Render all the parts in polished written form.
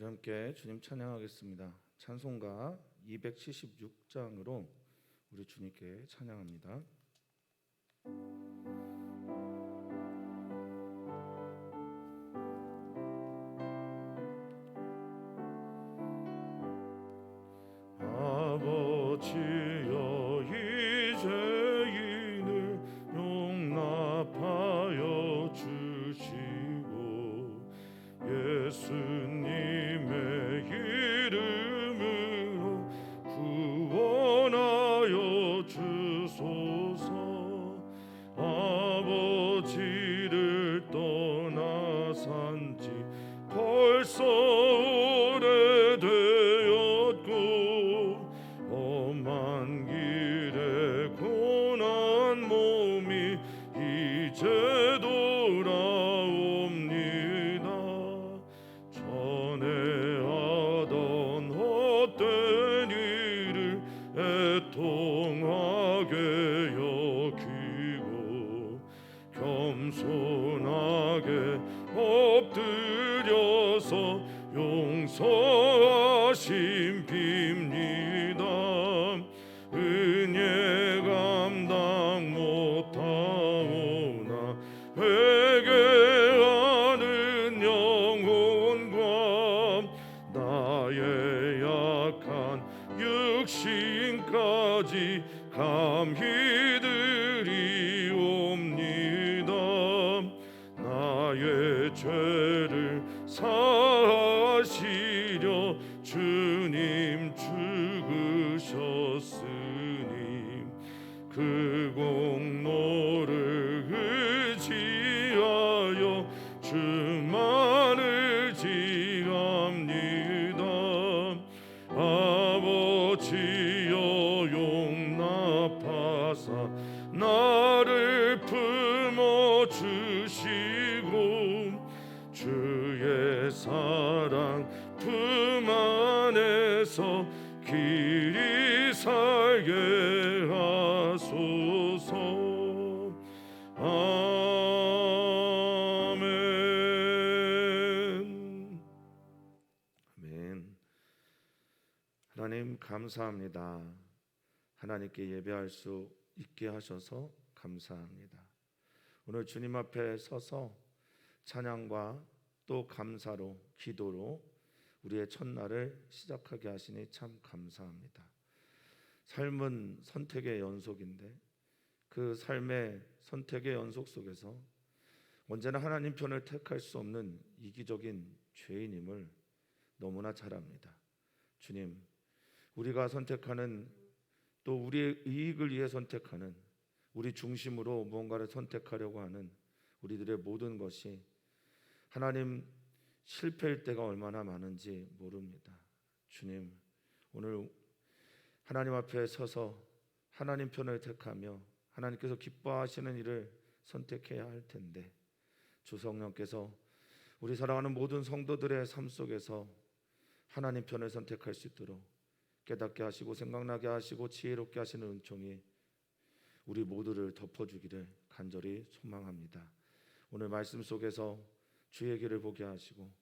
우리 함께 주님 찬양하겠습니다. 찬송가 276장으로 우리 주님께 찬양합니다. 아버지여 이 죄인을 용납하여 주시고 예수님의 이름으로 구원하여 주소서. 아버지를 떠나 산지 벌써 오래되었고 험한 길에 고난 몸이 이제 돌아옵니다. 전에 하던 헛된 일을 애통하게 여기고 겸손하게 엎드려서 용서하심 빕니다. 은혜 감당 못하오나 회개하는 영혼과 나의 약한 육신까지 감히 드리옵니다. 나의 죄를 사하시려 주님 죽으셨으니 그 공로를 의지하여 주만 의지합니다. 아버지여 용납하사 나를 품어주시고 주의 사랑 품 안에서 길이 살게 하소서. 아멘. 아멘. 하나님 감사합니다. 하나님께 예배할 수 있게 하셔서 감사합니다. 오늘 주님 앞에 서서 찬양과 또 감사로 기도로 우리의 첫날을 시작하게 하시니 참 감사합니다. 삶은 선택의 연속인데 그 삶의 선택의 연속 속에서 언제나 하나님 편을 택할 수 없는 이기적인 죄인임을 너무나 잘 압니다. 주님, 우리가 선택하는 또 우리의 이익을 위해 선택하는 우리 중심으로 무언가를 선택하려고 하는 우리들의 모든 것이 하나님 실패일 때가 얼마나 많은지 모릅니다. 주님, 오늘 하나님 앞에 서서 하나님 편을 택하며 하나님께서 기뻐하시는 일을 선택해야 할 텐데 주 성령께서 우리 사랑하는 모든 성도들의 삶 속에서 하나님 편을 선택할 수 있도록 깨닫게 하시고 생각나게 하시고 지혜롭게 하시는 은총이 우리 모두를 덮어주기를 간절히 소망합니다. 오늘 말씀 속에서 주의 길을 보게 하시고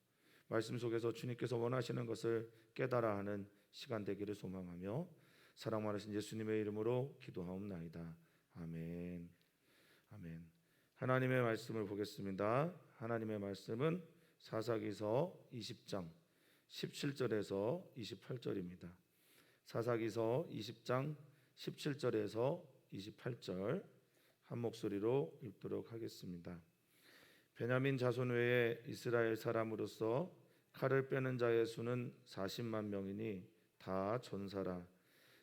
말씀 속에서 주님께서 원하시는 것을 깨달아 하는 시간 되기를 소망하며 사랑 많으신 예수님의 이름으로 기도하옵나이다. 아멘. 아멘. 하나님의 말씀을 보겠습니다. 하나님의 말씀은 사사기서 20장 17절에서 28절입니다. 사사기서 20장 17절에서 28절 한 목소리로 읽도록 하겠습니다. 베냐민 자손 외에 이스라엘 사람으로서 칼을 빼는 자의 수는 40만 명이니 다 전사라.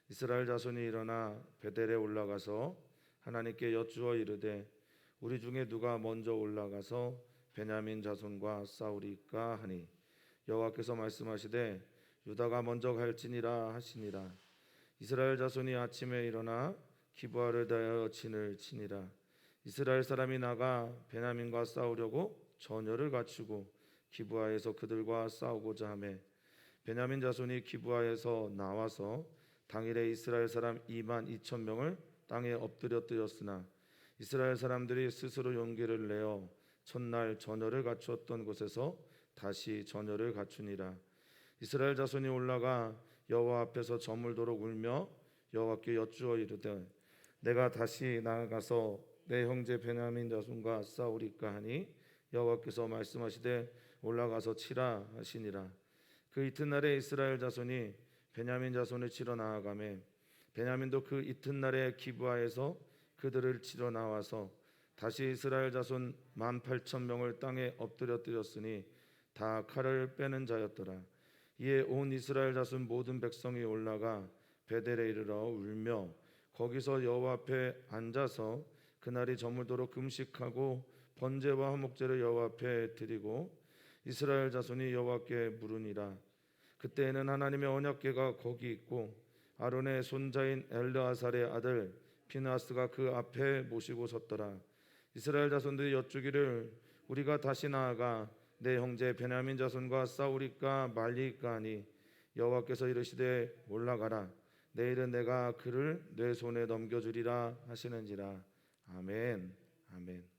이스라엘 자손이 일어나 베델에 올라가서 하나님께 여쭈어 이르되 우리 중에 누가 먼저 올라가서 베냐민 자손과 싸우리까 하니 여호와께서 말씀하시되 유다가 먼저 갈지니라 하시니라. 이스라엘 자손이 아침에 일어나 기브아를 대하여 진을 치니라. 이스라엘 사람이 나가 베냐민과 싸우려고 전열을 갖추고 기브아에서 그들과 싸우고자 하매 베냐민 자손이 기브아에서 나와서 당일에 이스라엘 사람 2만 2천 명을 땅에 엎드려뜨렸으나 이스라엘 사람들이 스스로 용기를 내어 첫날 전열을 갖추었던 곳에서 다시 전열을 갖추니라. 이스라엘 자손이 올라가 여호와 앞에서 저물도록 울며 여호와께 여쭈어 이르되 내가 다시 나아가서 내 형제 베냐민 자손과 싸우리까 하니 여호와께서 말씀하시되 올라가서 치라 하시니라. 그 이튿날에 이스라엘 자손이 베냐민 자손을 치러 나아가매 베냐민도 그 이튿날에 기브아에서 그들을 치러 나와서 다시 이스라엘 자손 18,000명을 땅에 엎드렸으니 다 칼을 빼는 자였더라. 이에 온 이스라엘 자손 모든 백성이 올라가 베델에 이르러 울며 거기서 여호와 앞에 앉아서 그날이 저물도록 금식하고 번제와 화목제를 여호와 앞에 드리고 이스라엘 자손이 여호와께 물으니라. 그때에는 하나님의 언약궤가 거기 있고 아론의 손자인 엘르아살의 아들 피느하스가 그 앞에 모시고 섰더라. 이스라엘 자손들이 여쭈기를 우리가 다시 나아가 내 형제 베냐민 자손과 싸우리까 말리까 하니 여호와께서 이르시되 올라가라. 내일은 내가 그를 내 손에 넘겨주리라 하시는지라. 아멘. 아멘.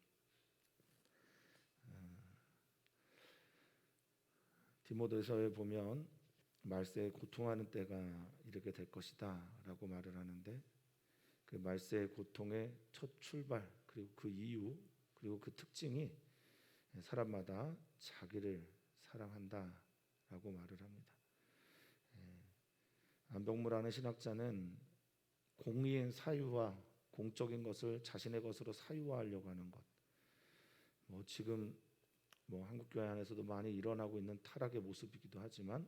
디모데서에 보면 말세에 고통하는 때가 이르게 될 것이다 라고 말을 하는데, 그 말세의 고통의 첫 출발, 그리고 그 이유, 그리고 그 특징이 사람마다 자기를 사랑한다 라고 말을 합니다. 안병무라는 신학자는 공의인 사유화, 공적인 것을 자신의 것으로 사유화하려고 하는 것, 지금 한국 교회 안에서도 많이 일어나고 있는 타락의 모습이기도 하지만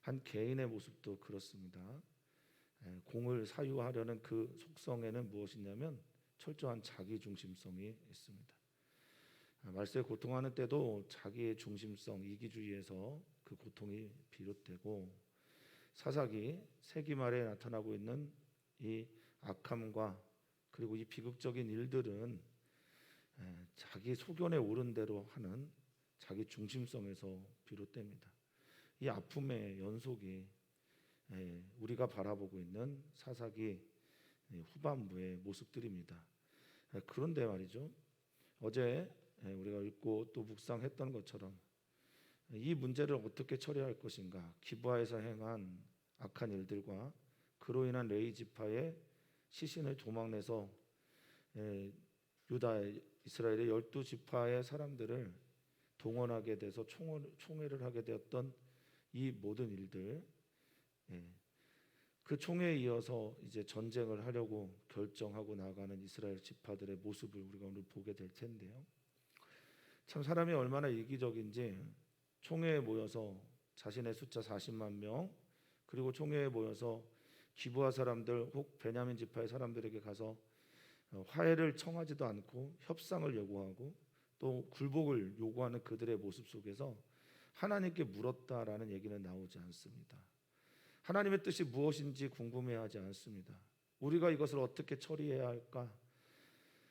한 개인의 모습도 그렇습니다. 공을 사유화하려는 그 속성에는 무엇이냐면 철저한 자기 중심성이 있습니다. 말세에 고통하는 때도 자기의 중심성, 이기주의에서 그 고통이 비롯되고, 사사기 세기 말에 나타나고 있는 이 악함과 그리고 이 비극적인 일들은 자기 소견에 오른 대로 하는 자기 중심성에서 비롯됩니다. 이 아픔의 연속이 우리가 바라보고 있는 사사기 후반부의 모습들입니다. 그런데 말이죠, 어제 우리가 읽고 또 묵상했던 것처럼 이 문제를 어떻게 처리할 것인가, 기브아에서 행한 악한 일들과 그로 인한 레위 지파의 시신을 도망내서 유다 이스라엘의 12지파의 사람들을 동원하게 돼서 총회를 하게 되었던 이 모든 일들, 그 총회에 이어서 이제 전쟁을 하려고 결정하고 나가는 이스라엘 지파들의 모습을 우리가 오늘 보게 될 텐데요. 참 사람이 얼마나 이기적인지, 총회에 모여서 자신의 숫자 40만 명, 그리고 총회에 모여서 기브아 사람들 혹 베냐민 지파의 사람들에게 가서 화해를 청하지도 않고 협상을 요구하고 또 굴복을 요구하는 그들의 모습 속에서 하나님께 물었다라는 얘기는 나오지 않습니다. 하나님의 뜻이 무엇인지 궁금해하지 않습니다. 우리가 이것을 어떻게 처리해야 할까?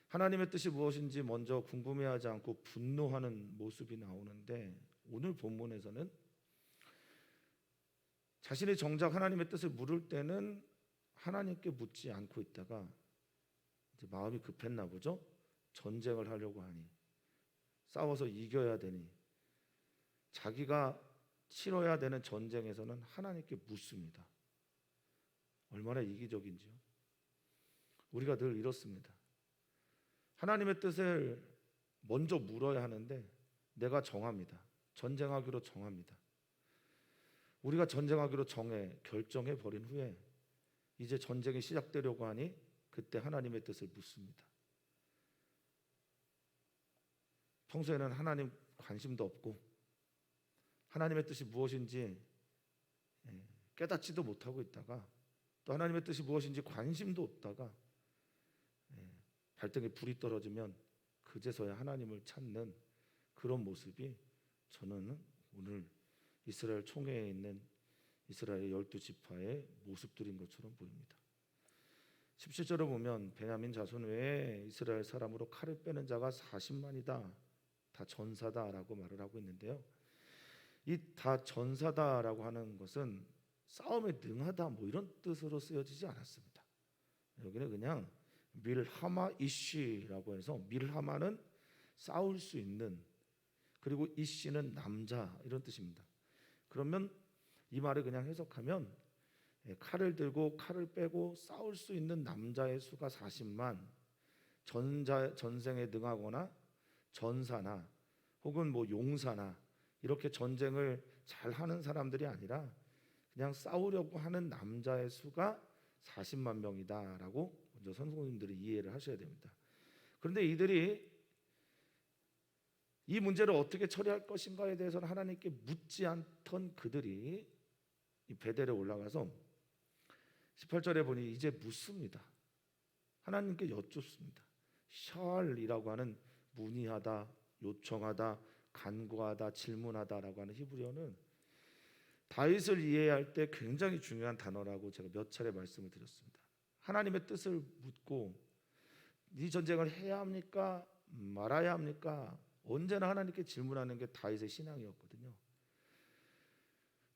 하나님의 뜻이 무엇인지 먼저 궁금해하지 않고 분노하는 모습이 나오는데, 오늘 본문에서는 자신이 정작 하나님의 뜻을 물을 때는 하나님께 묻지 않고 있다가 이제 마음이 급했나 보죠. 전쟁을 하려고 하니, 싸워서 이겨야 되니, 자기가 치러야 되는 전쟁에서는 하나님께 묻습니다. 얼마나 이기적인지요. 우리가 늘 이렇습니다. 하나님의 뜻을 먼저 물어야 하는데 내가 정합니다. 전쟁하기로 정합니다. 우리가 전쟁하기로 결정해 버린 후에 이제 전쟁이 시작되려고 하니 그때 하나님의 뜻을 묻습니다. 평소에는 하나님 관심도 없고 하나님의 뜻이 무엇인지 깨닫지도 못하고 있다가, 또 하나님의 뜻이 무엇인지 관심도 없다가 발등에 불이 떨어지면 그제서야 하나님을 찾는 그런 모습이 저는 오늘 이스라엘 총회에 있는 이스라엘 12지파의 모습들인 것처럼 보입니다. 17절을 보면 베냐민 자손 외에 이스라엘 사람으로 칼을 빼는 자가 40만이다. 다 전사다라고 말을 하고 있는데요. 이 다 전사다라고 하는 것은 싸움에 능하다 이런 뜻으로 쓰여지지 않았습니다. 여기는 그냥 밀하마 이쉬라고 해서, 밀하마는 싸울 수 있는, 그리고 이쉬는 남자, 이런 뜻입니다. 그러면 이 말을 그냥 해석하면 칼을 들고 칼을 빼고 싸울 수 있는 남자의 수가 40만, 전쟁에 능하거나 전사나 혹은 뭐 용사나 이렇게 전쟁을 잘 하는 사람들이 아니라 그냥 싸우려고 하는 남자의 수가 40만 명이다라고 먼저 선생님들이 이해를 하셔야 됩니다. 그런데 이들이 이 문제를 어떻게 처리할 것인가에 대해서는 하나님께 묻지 않던 그들이 이 베델에 올라가서 18절에 보니 이제 묻습니다. 하나님께 여쭙습니다. 샬이라고 하는 문의하다, 요청하다, 간구하다, 질문하다라고 하는 히브리어는 다윗을 이해할 때 굉장히 중요한 단어라고 제가 몇 차례 말씀을 드렸습니다. 하나님의 뜻을 묻고 이 전쟁을 해야 합니까? 말아야 합니까? 언제나 하나님께 질문하는 게 다윗의 신앙이었거든요.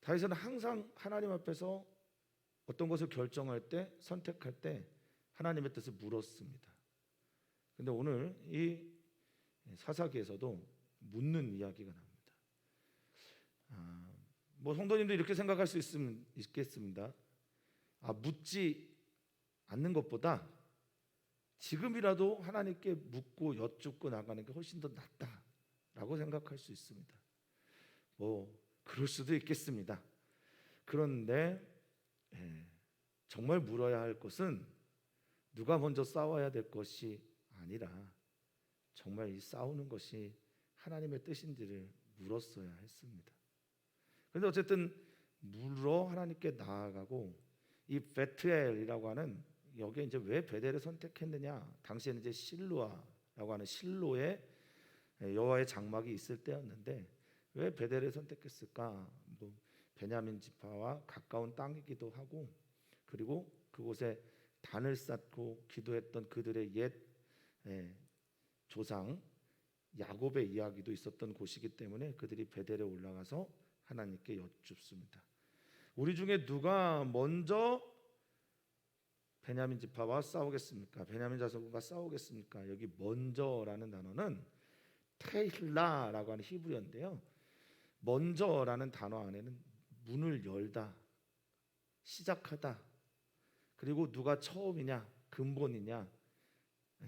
다윗은 항상 하나님 앞에서 어떤 것을 결정할 때, 선택할 때 하나님의 뜻을 물었습니다. 근데 오늘 이 사사기에서도 묻는 이야기가 나옵니다. 뭐 성도님도 이렇게 생각할 수 있겠습니다. 묻지 않는 것보다 지금이라도 하나님께 묻고 여쭙고 나가는 게 훨씬 더 낫다라고 생각할 수 있습니다. 뭐 그럴 수도 있겠습니다. 그런데 정말 물어야 할 것은 누가 먼저 싸워야 될 것이 아니라 정말 이 싸우는 것이 하나님의 뜻인지를 물었어야 했습니다. 그런데 어쨌든 물어 하나님께 나아가고 이 베트엘이라고 하는 여기에 이제 왜 베델을 선택했느냐? 당시에는 이제 실로아라고 하는 실로의 여호와의 장막이 있을 때였는데 왜 베델을 선택했을까? 뭐 베냐민 지파와 가까운 땅이기도 하고 그리고 그곳에 단을 쌓고 기도했던 그들의 옛 조상 야곱의 이야기도 있었던 곳이기 때문에 그들이 베델에 올라가서 하나님께 여쭙습니다. 우리 중에 누가 먼저 베냐민 지파와 싸우겠습니까? 베냐민 자손과 싸우겠습니까? 여기 먼저라는 단어는 테힐라라고 하는 히브리어인데요. 먼저라는 단어 안에는 문을 열다, 시작하다, 그리고 누가 처음이냐, 근본이냐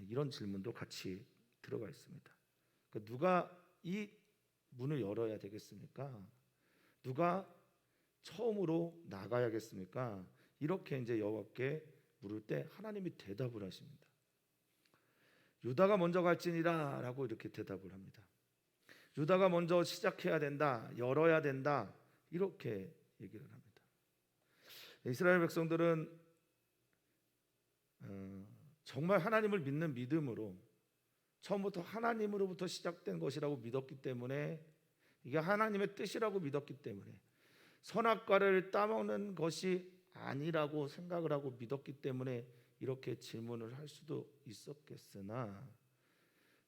이런 질문도 같이 들어가 있습니다. 그러니까 누가 이 문을 열어야 되겠습니까? 누가 처음으로 나가야겠습니까? 이렇게 이제 여호와께 물을 때 하나님이 대답을 하십니다. 유다가 먼저 갈지니라라고 이렇게 대답을 합니다. 유다가 먼저 시작해야 된다, 열어야 된다 이렇게 얘기를 합니다. 이스라엘 백성들은 정말 하나님을 믿는 믿음으로 처음부터 하나님으로부터 시작된 것이라고 믿었기 때문에 이게 하나님의 뜻이라고 믿었기 때문에 선악과를 따먹는 것이 아니라고 생각을 하고 믿었기 때문에 이렇게 질문을 할 수도 있었겠으나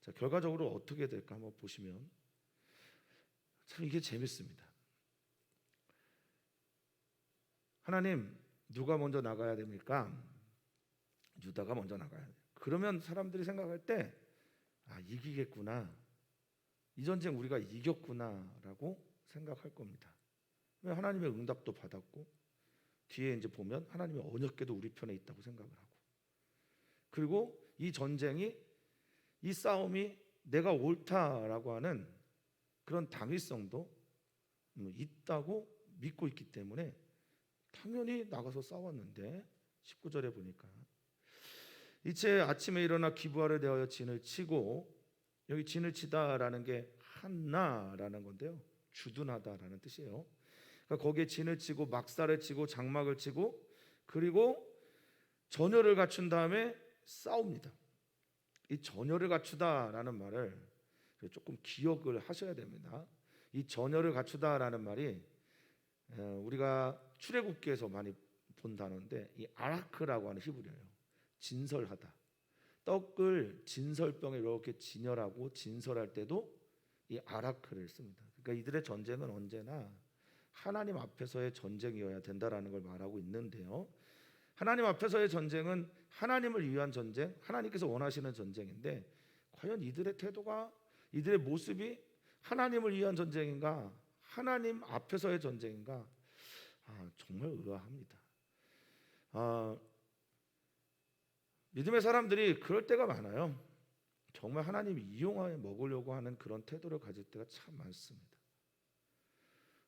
자, 결과적으로 어떻게 될까 한번 보시면 참 이게 재밌습니다. 하나님 누가 먼저 나가야 됩니까? 유다가 먼저 나가야 돼요. 그러면 사람들이 생각할 때 이기겠구나, 이 전쟁 우리가 이겼구나라고 생각할 겁니다. 왜? 하나님의 응답도 받았고 뒤에 이제 보면 하나님의 언약궤도 우리 편에 있다고 생각을 하고 그리고 이 전쟁이 이 싸움이 내가 옳다라고 하는 그런 당위성도 있다고 믿고 있기 때문에 당연히 나가서 싸웠는데 19절에 보니까 이제 아침에 일어나 기부하를 대하여 진을 치고 여기 진을 치다라는 게 한나라는 건데요. 주둔하다라는 뜻이에요. 그러니까 거기에 진을 치고 막사를 치고 장막을 치고 그리고 전열을 갖춘 다음에 싸웁니다. 이 전열을 갖추다라는 말을 조금 기억을 하셔야 됩니다. 이 전열을 갖추다라는 말이 우리가 출애굽기에서 많이 본 단어인데 이 아라크라고 하는 히브리어예요. 진설하다. 떡을 진설병에 이렇게 진열하고 진설할 때도 이 아라크를 씁니다. 그러니까 이들의 전쟁은 언제나 하나님 앞에서의 전쟁이어야 된다라는 걸 말하고 있는데요. 하나님 앞에서의 전쟁은 하나님을 위한 전쟁, 하나님께서 원하시는 전쟁인데 과연 이들의 태도가, 이들의 모습이 하나님을 위한 전쟁인가, 하나님 앞에서의 전쟁인가, 정말 의아합니다. 믿음의 사람들이 그럴 때가 많아요. 정말 하나님이 이용하여 먹으려고 하는 그런 태도를 가질 때가 참 많습니다.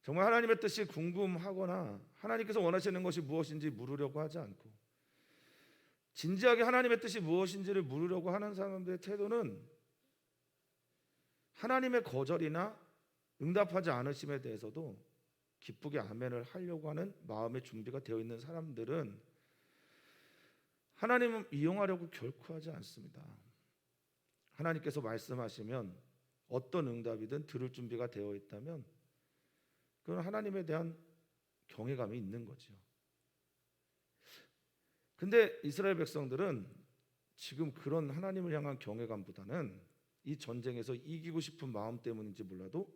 정말 하나님의 뜻이 궁금하거나 하나님께서 원하시는 것이 무엇인지 물으려고 하지 않고 진지하게 하나님의 뜻이 무엇인지를 물으려고 하는 사람들의 태도는 하나님의 거절이나 응답하지 않으심에 대해서도 기쁘게 아멘을 하려고 하는 마음의 준비가 되어 있는 사람들은 하나님을 이용하려고 결코 하지 않습니다. 하나님께서 말씀하시면 어떤 응답이든 들을 준비가 되어 있다면 그건 하나님에 대한 경외감이 있는 거죠. 근데 이스라엘 백성들은 지금 그런 하나님을 향한 경외감보다는 이 전쟁에서 이기고 싶은 마음 때문인지 몰라도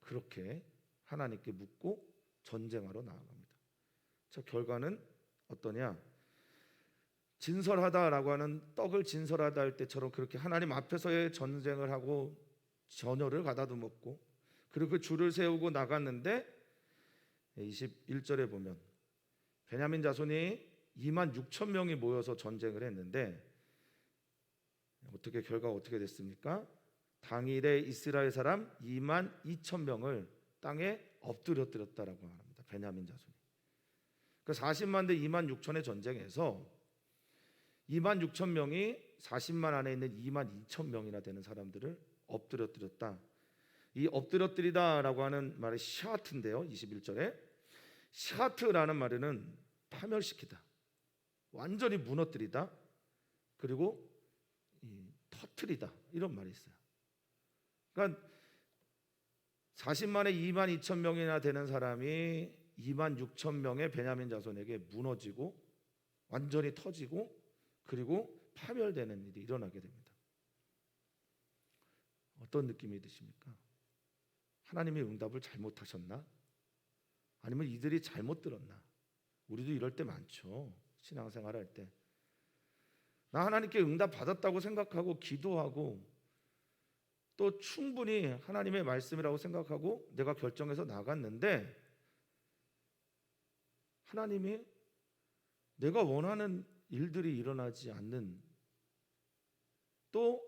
그렇게 하나님께 묻고 전쟁하러 나아갑니다. 자, 결과는 어떠냐? 진설하다라고 하는 떡을 진설하다 할 때처럼 그렇게 하나님 앞에서의 전쟁을 하고 전열을 가다듬었고 그리고 그 줄을 세우고 나갔는데 21절에 보면 베냐민 자손이 2만 6천 명이 모여서 전쟁을 했는데 결과가 어떻게 됐습니까? 당일에 이스라엘 사람 2만 2천 명을 땅에 엎드려뜨렸다라고 합니다. 베냐민 자손이. 그 40만 대 2만 6천의 전쟁에서 2만 6천 명이 40만 안에 있는 2만 2천 명이나 되는 사람들을 엎드려뜨렸다. 이 엎드려뜨리다라고 하는 말이 샤트인데요. 21절에 샤트라는 말에는 파멸시키다, 완전히 무너뜨리다, 그리고 터뜨리다 이런 말이 있어요. 그러니까 40만에 2만 2천 명이나 되는 사람이 2만 6천 명의 베냐민 자손에게 무너지고 완전히 터지고 그리고 파멸되는 일이 일어나게 됩니다. 어떤 느낌이 드십니까? 하나님의 응답을 잘못하셨나? 아니면 이들이 잘못 들었나? 우리도 이럴 때 많죠. 신앙생활 할 때. 나 하나님께 응답 받았다고 생각하고 기도하고 또 충분히 하나님의 말씀이라고 생각하고 내가 결정해서 나갔는데 하나님이 내가 원하는 일들이 일어나지 않는, 또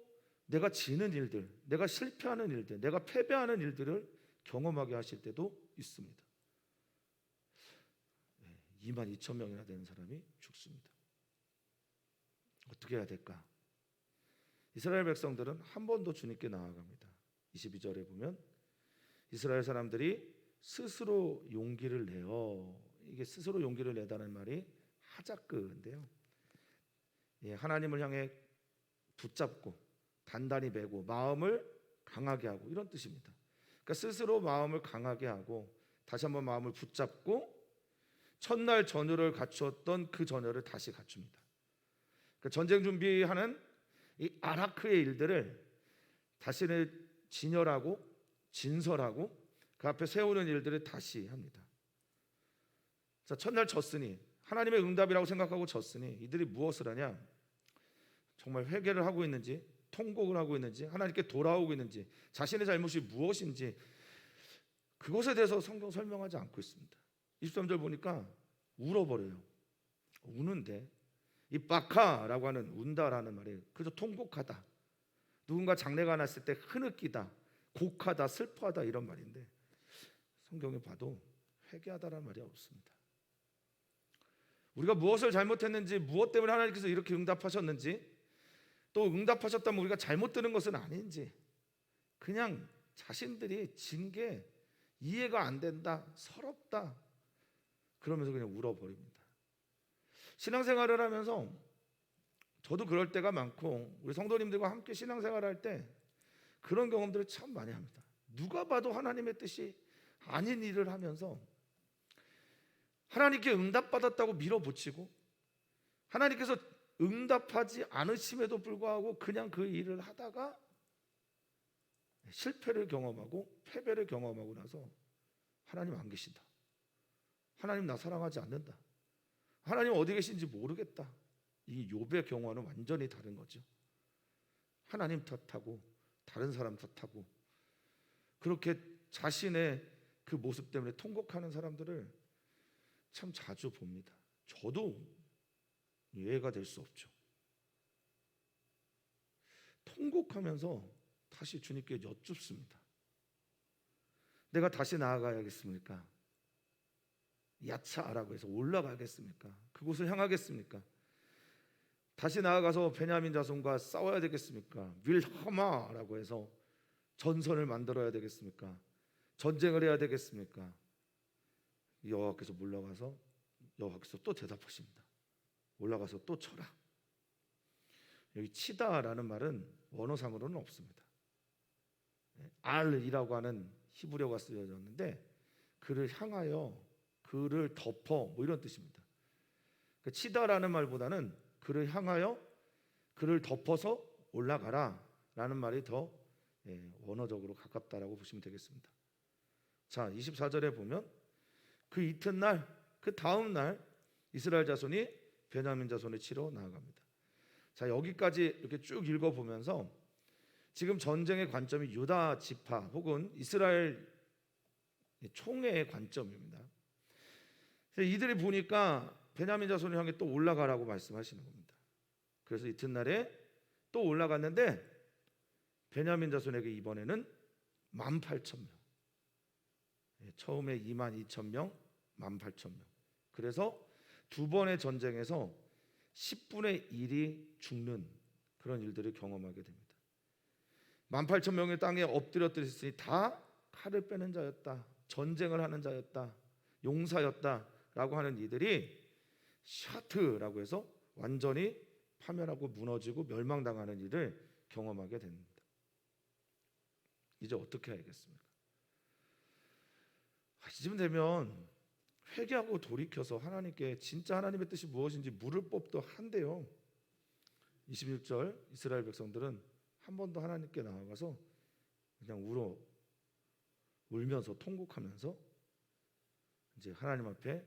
내가 지는 일들, 내가 실패하는 일들, 내가 패배하는 일들을 경험하게 하실 때도 있습니다. 2만 2천 명이나 되는 사람이 죽습니다. 어떻게 해야 될까? 이스라엘 백성들은 한 번 더 주님께 나아갑니다. 22절에 보면 이스라엘 사람들이 스스로 용기를 내어, 이게 스스로 용기를 내다는 말이 하자크인데요. 하나님을 향해 붙잡고 단단히 매고 마음을 강하게 하고 이런 뜻입니다. 그러니까 스스로 마음을 강하게 하고 다시 한번 마음을 붙잡고 첫날 전열을 갖추었던 그 전열을 다시 갖춥니다. 그러니까 전쟁 준비하는 이 아라크의 일들을 다시는 진열하고 진설하고 그 앞에 세우는 일들을 다시 합니다. 자, 첫날 졌으니, 하나님의 응답이라고 생각하고 졌으니 이들이 무엇을 하냐? 정말 회개를 하고 있는지, 통곡을 하고 있는지, 하나님께 돌아오고 있는지, 자신의 잘못이 무엇인지 그것에 대해서 성경 설명하지 않고 있습니다. 23절 보니까 울어버려요. 우는데 이 바카라고 하는 운다라는 말이 그저 통곡하다, 누군가 장례가 났을 때 흐느끼다, 곡하다, 슬퍼하다 이런 말인데 성경에 봐도 회개하다라는 말이 없습니다. 우리가 무엇을 잘못했는지, 무엇 때문에 하나님께서 이렇게 응답하셨는지, 또 응답하셨다면 우리가 잘못 들은 것은 아닌지, 그냥 자신들이 진 게 이해가 안 된다, 서럽다 그러면서 그냥 울어버립니다. 신앙생활을 하면서 저도 그럴 때가 많고 우리 성도님들과 함께 신앙생활을 할 때 그런 경험들을 참 많이 합니다. 누가 봐도 하나님의 뜻이 아닌 일을 하면서 하나님께 응답받았다고 밀어붙이고 하나님께서 응답하지 않으심에도 불구하고 그냥 그 일을 하다가 실패를 경험하고 패배를 경험하고 나서 하나님 안 계신다, 하나님 나 사랑하지 않는다, 하나님 어디 계신지 모르겠다. 이 욥의 경우와는 완전히 다른 거죠. 하나님 탓하고 다른 사람 탓하고 그렇게 자신의 그 모습 때문에 통곡하는 사람들을 참 자주 봅니다. 저도 예외가 될 수 없죠. 통곡하면서 다시 주님께 여쭙습니다. 내가 다시 나아가야겠습니까? 야차라고 해서 올라가겠습니까? 그곳을 향하겠습니까? 다시 나아가서 베냐민 자손과 싸워야 되겠습니까? 윌하마라고 해서 전선을 만들어야 되겠습니까? 전쟁을 해야 되겠습니까? 여호와께서 올라가서 여호와께서 또 대답하십니다. 올라가서 또 쳐라. 여기 치다라는 말은 원어상으로는 없습니다. 알이라고 하는 히브리어가 쓰여졌는데 그를 향하여, 그를 덮어, 뭐 이런 뜻입니다. 그러니까 치다라는 말보다는 그를 향하여, 그를 덮어서 올라가라 라는 말이 더 원어적으로 가깝다라고 보시면 되겠습니다. 자, 24절에 보면 그 이튿날, 그 다음 날 이스라엘 자손이 베냐민 자손을 치러 나아갑니다. 자, 여기까지 이렇게 쭉 읽어보면서 지금 전쟁의 관점이 유다 지파 혹은 이스라엘 총회의 관점입니다. 이들이 보니까 베냐민 자손을 향해 또 올라가라고 말씀하시는 겁니다. 그래서 이튿날에 또 올라갔는데 베냐민 자손에게 이번에는 18,000명, 처음에 22,000명, 18,000명. 그래서 두 번의 전쟁에서 10분의 1이 죽는 그런 일들을 경험하게 됩니다. 18,000명의 땅에 엎드렸으니 다 칼을 빼는 자였다, 전쟁을 하는 자였다, 용사였다라고 하는 이들이 샤트라고 해서 완전히 파멸하고 무너지고 멸망당하는 일을 경험하게 됩니다. 이제 어떻게 해야겠습니까? 이쯤 되면 회개하고 돌이켜서 하나님께 진짜 하나님의 뜻이 무엇인지 물을 법도 한데요. 26절 이스라엘 백성들은 한 번도 하나님께 나아가서 그냥 울면서 통곡하면서 이제 하나님 앞에,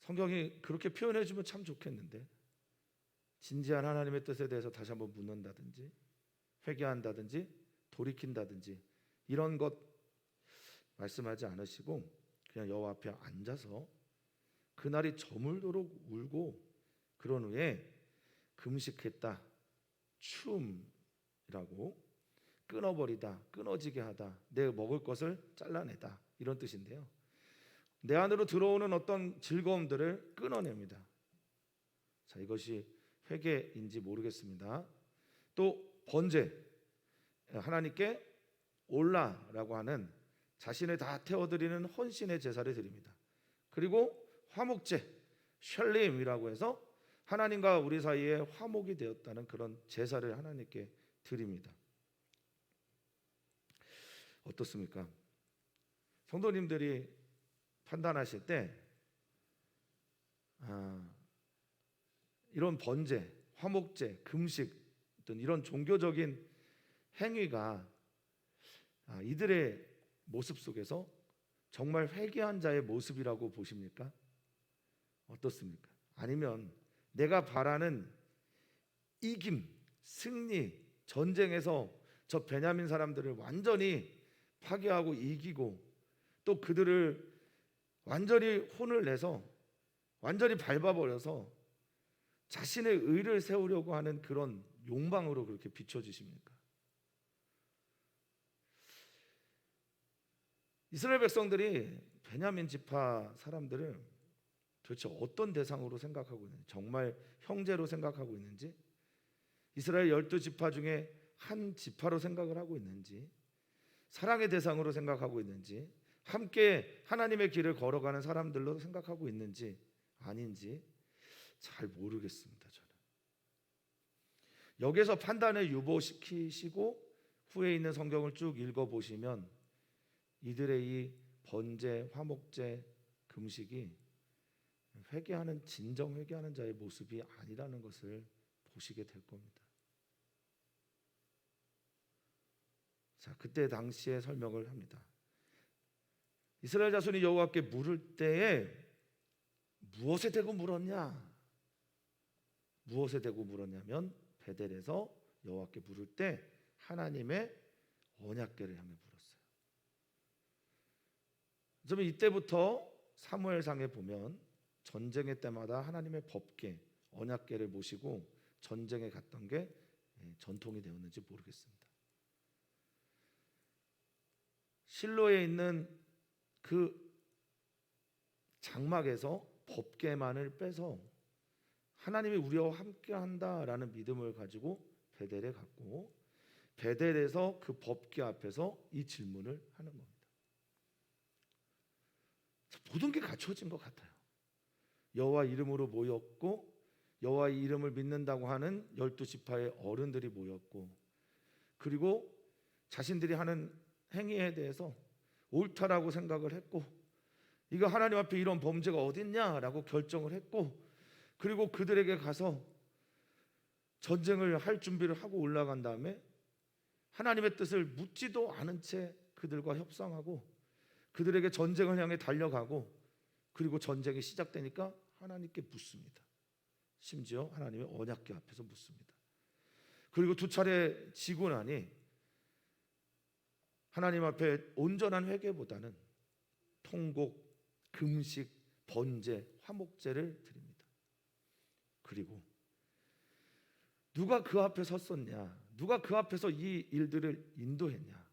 성경이 그렇게 표현해 주면 참 좋겠는데 진지한 하나님의 뜻에 대해서 다시 한번 묻는다든지 회개한다든지 돌이킨다든지 이런 것 말씀하지 않으시고 그냥 여호와 앞에 앉아서 그날이 저물도록 울고 그런 후에 금식했다, 춤이라고, 끊어버리다, 끊어지게 하다, 내 먹을 것을 잘라내다, 이런 뜻인데요. 내 안으로 들어오는 어떤 즐거움들을 끊어냅니다. 자, 이것이 회개인지 모르겠습니다. 또 번제, 하나님께 올라라고 하는 자신을 다 태워드리는 헌신의 제사를 드립니다. 그리고 화목제, 샬림이라고 해서 하나님과 우리 사이에 화목이 되었다는 그런 제사를 하나님께 드립니다. 어떻습니까? 성도님들이 판단하실 때 이런 번제, 화목제, 금식 어떤 이런 종교적인 행위가 이들의 모습 속에서 정말 회개한 자의 모습이라고 보십니까? 어떻습니까? 아니면 내가 바라는 이김, 승리, 전쟁에서 저 베냐민 사람들을 완전히 파괴하고 이기고 또 그들을 완전히 혼을 내서 완전히 밟아버려서 자신의 의를 세우려고 하는 그런 욕망으로 그렇게 비춰지십니까? 이스라엘 백성들이 베냐민 지파 사람들을 도대체 어떤 대상으로 생각하고 있는지, 정말 형제로 생각하고 있는지, 이스라엘 12지파 중에 한 지파로 생각을 하고 있는지, 사랑의 대상으로 생각하고 있는지, 함께 하나님의 길을 걸어가는 사람들로 생각하고 있는지 아닌지 잘 모르겠습니다. 저는 여기서 판단을 유보시키시고 후에 있는 성경을 쭉 읽어보시면 이들의 이 번제, 화목제, 금식이 회개하는, 진정 회개하는 자의 모습이 아니라는 것을 보시게 될 겁니다. 자, 그때 당시에 설명을 합니다. 이스라엘 자손이 여호와께 물을 때에 무엇에 대고 물었냐? 무엇에 대고 물었냐면 베델에서 여호와께 물을 때 하나님의 언약궤를 향해 물었어요. 그러면 이때부터 사무엘상에 보면 전쟁의 때마다 하나님의 법궤, 언약궤를 모시고 전쟁에 갔던 게 전통이 되었는지 모르겠습니다. 실로에 있는 그 장막에서 법궤만을 빼서 하나님이 우리와 함께한다라는 믿음을 가지고 베델에 갔고, 베델에서 그 법궤 앞에서 이 질문을 하는 겁니다. 모든 게 갖춰진 것 같아요. 여호와 이름으로 모였고, 여호와 이름을 믿는다고 하는 12지파의 어른들이 모였고, 그리고 자신들이 하는 행위에 대해서 옳다라고 생각을 했고, 이거 하나님 앞에 이런 범죄가 어딨냐라고 결정을 했고, 그리고 그들에게 가서 전쟁을 할 준비를 하고 올라간 다음에 하나님의 뜻을 묻지도 않은 채 그들과 협상하고 그들에게 전쟁을 향해 달려가고, 그리고 전쟁이 시작되니까 하나님께 묻습니다. 심지어 하나님의 언약궤 앞에서 묻습니다. 그리고 두 차례 지고 나니 하나님 앞에 온전한 회개보다는 통곡, 금식, 번제, 화목제를 드립니다. 그리고 누가 그 앞에 섰었냐? 누가 그 앞에서 이 일들을 인도했냐?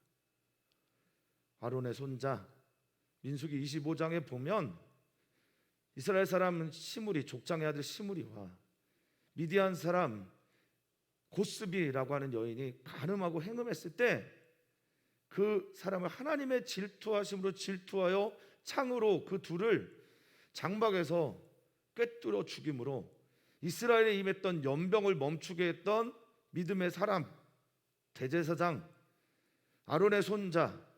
아론의 손자, 민수기 25장에 보면 이스라엘 사람 시므리, 족장의 아들 시므리와 미디안 사람 고스비라고 하는 여인이 간음하고 행음했을 때 그 사람을 하나님의 질투하심으로 질투하여 창으로 그 둘을 장막에서 꿰뚫어 죽임으로 이스라엘에 임했던 연병을 멈추게 했던 믿음의 사람 대제사장 아론의 손자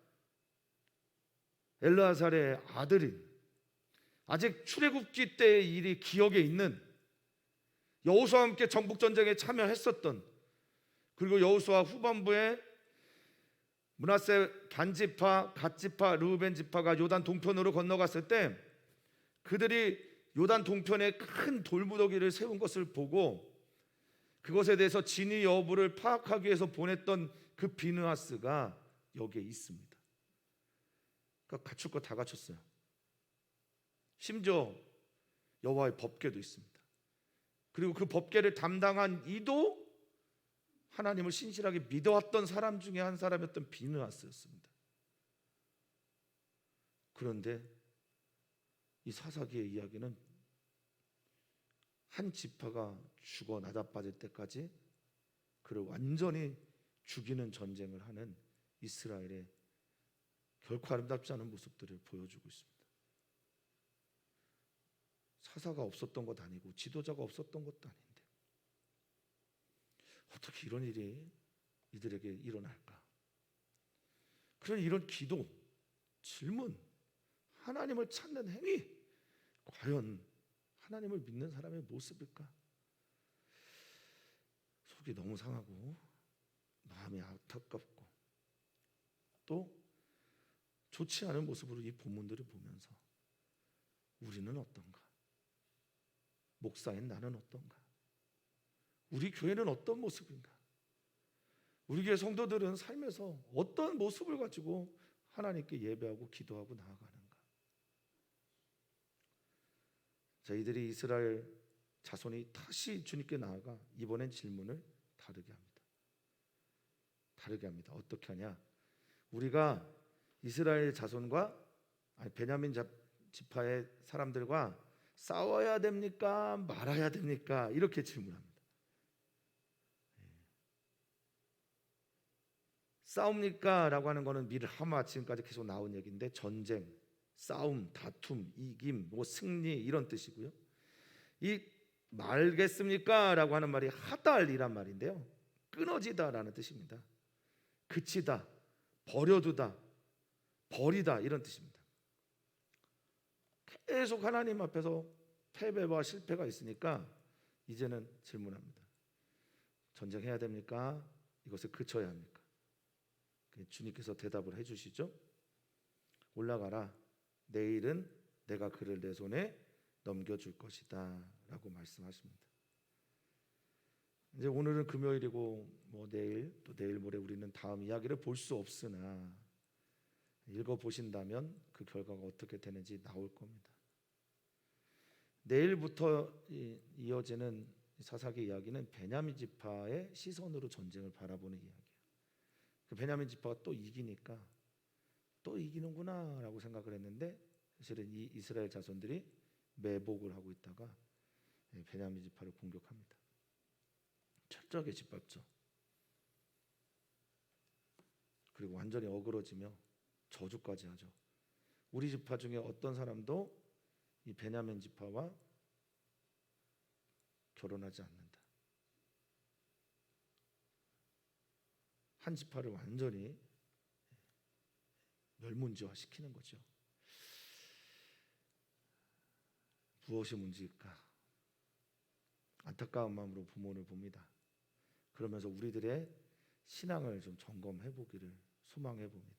엘르아살의 아들인, 아직 출애굽기 때의 일이 기억에 있는, 여호수아와 함께 정복전쟁에 참여했었던, 그리고 여호수아 후반부에 므낫세 단지파, 갓지파, 르우벤 지파가 요단 동편으로 건너갔을 때 그들이 요단 동편에 큰 돌무더기를 세운 것을 보고 그것에 대해서 진위 여부를 파악하기 위해서 보냈던 그 비느하스가 여기에 있습니다. 그러니까 갖출 거 다 갖췄어요. 심지어 여호와의 법궤도 있습니다. 그리고 그 법궤를 담당한 이도 하나님을 신실하게 믿어왔던 사람 중에 한 사람이었던 비느하스였습니다. 그런데 이 사사기의 이야기는 한 지파가 죽어 나자빠질 때까지 그를 완전히 죽이는 전쟁을 하는 이스라엘의 결코 아름답지 않은 모습들을 보여주고 있습니다. 사사가 없었던 것 아니고 지도자가 없었던 것도 아닌데 어떻게 이런 일이 이들에게 일어날까? 그런 이런 기도, 질문, 하나님을 찾는 행위, 과연 하나님을 믿는 사람의 모습일까? 속이 너무 상하고 마음이 안타깝고 또 좋지 않은 모습으로 이 본문들을 보면서 우리는 어떤가? 목사인 나는 어떤가? 우리 교회는 어떤 모습인가? 우리 교회 성도들은 삶에서 어떤 모습을 가지고 하나님께 예배하고 기도하고 나아가는가? 저희들이 이스라엘 자손이 다시 주님께 나아가 이번엔 질문을 다르게 합니다. 어떻게 하냐? 우리가 이스라엘 자손과 베냐민 지파의 사람들과 싸워야 됩니까? 말아야 됩니까? 이렇게 질문합니다. 싸웁니까? 라고 하는 거는 밀하마 지금까지 계속 나온 얘기인데 전쟁, 싸움, 다툼, 이김, 승리 이런 뜻이고요. 이 말겠습니까? 라고 하는 말이 하달이란 말인데요, 끊어지다라는 뜻입니다. 그치다, 버려두다, 버리다 이런 뜻입니다. 계속 하나님 앞에서 패배와 실패가 있으니까 이제는 질문합니다. 전쟁해야 됩니까? 이것을 그쳐야 합니까? 주님께서 대답을 해주시죠. 올라가라, 내일은 내가 그를 내 손에 넘겨줄 것이다 라고 말씀하십니다. 이제 오늘은 금요일이고 뭐 내일 또 내일 모레 우리는 다음 이야기를 볼 수 없으나 읽어 보신다면 그 결과가 어떻게 되는지 나올 겁니다. 내일부터 이어지는 사사기 이야기는 베냐민 지파의 시선으로 전쟁을 바라보는 이야기예요. 그 베냐민 지파가 또 이기니까 또 이기는구나라고 생각을 했는데 사실은 이 이스라엘 자손들이 매복을 하고 있다가 베냐민 지파를 공격합니다. 철저하게 짓밟죠. 그리고 완전히 어그러지며 저주까지 하죠. 우리 지파 중에 어떤 사람도 이 베냐민 지파와 결혼하지 않는다. 한 지파를 완전히 멸문지화 시키는 거죠. 무엇이 문제일까? 안타까운 마음으로 부모를 봅니다. 그러면서 우리들의 신앙을 좀 점검해 보기를 소망해 봅니다.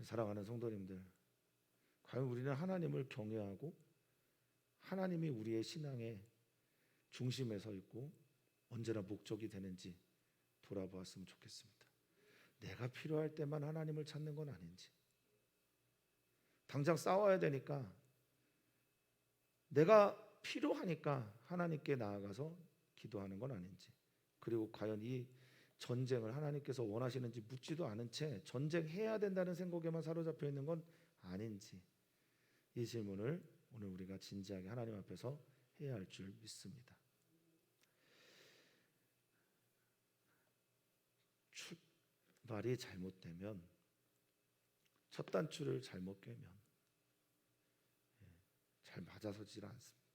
사랑하는 성도님들, 과연 우리는 하나님을 경외하고 하나님이 우리의 신앙의 중심에 서 있고 언제나 목적이 되는지 돌아보았으면 좋겠습니다. 내가 필요할 때만 하나님을 찾는 건 아닌지, 당장 싸워야 되니까 내가 필요하니까 하나님께 나아가서 기도하는 건 아닌지, 그리고 과연 이 전쟁을 하나님께서 원하시는지 묻지도 않은 채 전쟁해야 된다는 생각에만 사로잡혀 있는 건 아닌지, 이 질문을 오늘 우리가 진지하게 하나님 앞에서 해야 할 줄 믿습니다. 출발이 잘못되면, 첫 단추를 잘못 꿰면 잘 맞아서질 않습니다.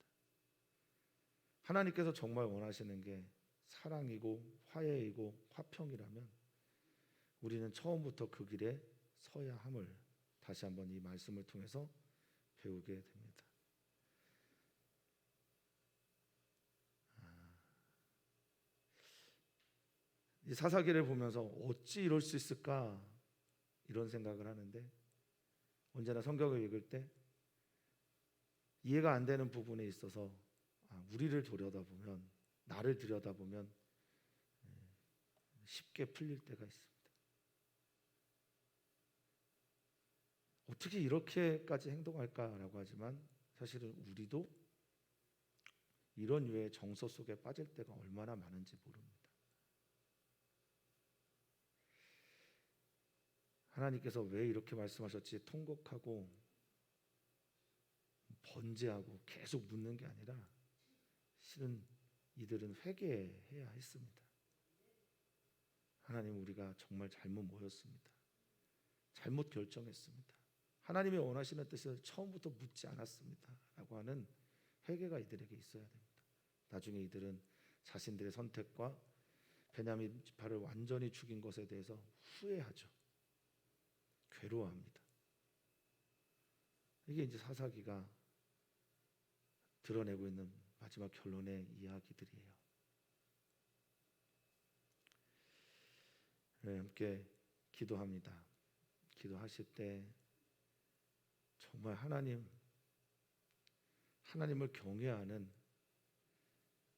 하나님께서 정말 원하시는 게 사랑이고 화해이고 화평이라면 우리는 처음부터 그 길에 서야 함을 다시 한번 이 말씀을 통해서 배우게 됩니다. 이 사사기를 보면서 어찌 이럴 수 있을까 이런 생각을 하는데, 언제나 성경을 읽을 때 이해가 안 되는 부분에 있어서 우리를 들여다보면, 나를 들여다보면 쉽게 풀릴 때가 있습니다. 어떻게 이렇게까지 행동할까라고 하지만 사실은 우리도 이런 유의 정서 속에 빠질 때가 얼마나 많은지 모릅니다. 하나님께서 왜 이렇게 말씀하셨지 통곡하고 번제하고 계속 묻는 게 아니라 실은 이들은 회개해야 했습니다. 하나님, 우리가 정말 잘못 모였습니다. 잘못 결정했습니다. 하나님이 원하시는 뜻을 처음부터 묻지 않았습니다 라고 하는 회개가 이들에게 있어야 됩니다. 나중에 이들은 자신들의 선택과 베냐민 지파를 완전히 죽인 것에 대해서 후회하죠. 괴로워합니다. 이게 이제 사사기가 드러내고 있는 마지막 결론의 이야기들이에요. 네, 함께 기도합니다. 기도하실 때 정말 하나님을 경외하는,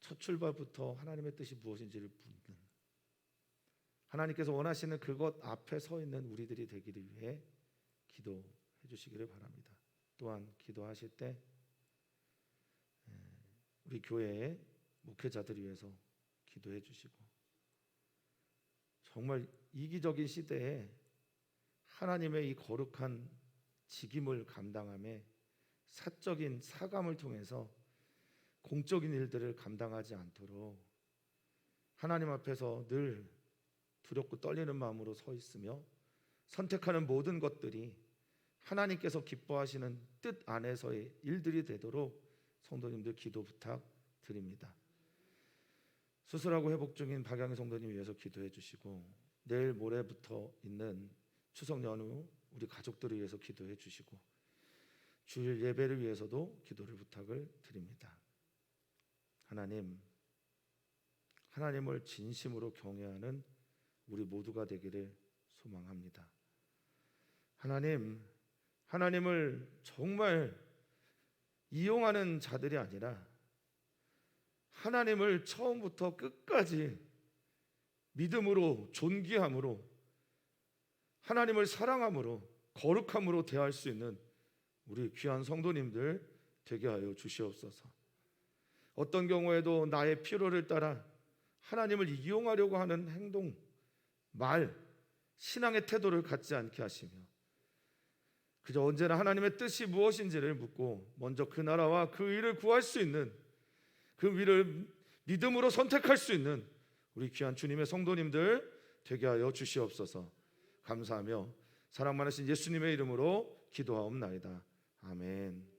첫 출발부터 하나님의 뜻이 무엇인지를 묻는, 하나님께서 원하시는 그것 앞에 서 있는 우리들이 되기를 위해 기도해 주시기를 바랍니다. 또한 기도하실 때 우리 교회의 목회자들을 위해서 기도해 주시고, 정말 이기적인 시대에 하나님의 이 거룩한 직임을 감당함에 사적인 사감을 통해서 공적인 일들을 감당하지 않도록 하나님 앞에서 늘 두렵고 떨리는 마음으로 서 있으며 선택하는 모든 것들이 하나님께서 기뻐하시는 뜻 안에서의 일들이 되도록 성도님들 기도 부탁드립니다. 수술하고 회복 중인 박양희 성도님 위해서 기도해 주시고, 내일 모레부터 있는 추석 연휴 우리 가족들을 위해서 기도해 주시고, 주일 예배를 위해서도 기도를 부탁을 드립니다. 하나님을 진심으로 경외하는 우리 모두가 되기를 소망합니다. 하나님을 정말 이용하는 자들이 아니라 하나님을 처음부터 끝까지 믿음으로, 존귀함으로, 하나님을 사랑함으로, 거룩함으로 대할 수 있는 우리 귀한 성도님들 되게 하여 주시옵소서. 어떤 경우에도 나의 필요를 따라 하나님을 이용하려고 하는 행동, 말, 신앙의 태도를 갖지 않게 하시며 그저 언제나 하나님의 뜻이 무엇인지를 묻고 먼저 그 나라와 그 의를 구할 수 있는, 그 위를 믿음으로 선택할 수 있는 우리 귀한 주님의 성도님들 되게 하여 주시옵소서. 감사하며 사랑 많으신 예수님의 이름으로 기도하옵나이다. 아멘.